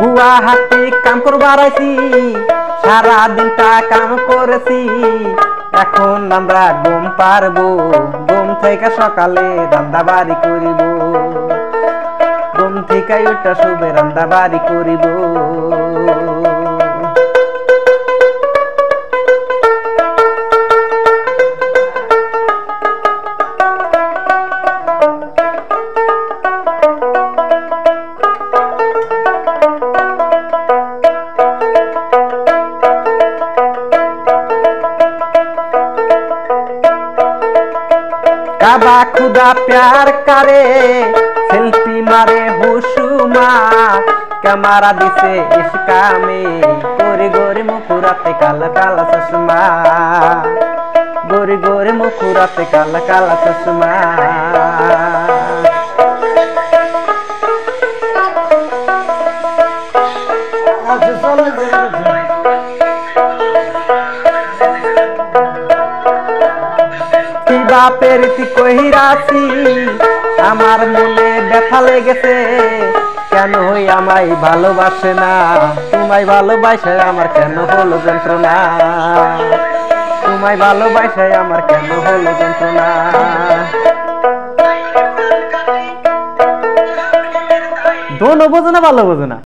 গুয়াহাটি কাম করবার আইছি, সারা দিনটা কাম করেছি, এখন আমরা ঘুম পারবো, ঘুম থেকে সকালে রান্না বাড়ি করিব, ঘুম থেকে ওইটা শুবে রান্না বাড়ি করিব। काबा खुदा प्यार करे, सेल्फी मारे हुशुमा, कैमरा दिसे इश्का में, गोरी गोरी मुखुराते काला काला चश्मा, गोरी गोरी मुखुराते काला काला चश्मा। বাপের কহিরাছি আমার মনে ব্যথা লেগেছে, কেন হই আমায় ভালোবাসে না, তোমায় ভালোবাসে আমার কেন হলো যন্ত্রণা, তোমায় ভালোবাসে আমার কেন হলো যন্ত্রণা। দোনো বোঝো না ভালো বোঝো না।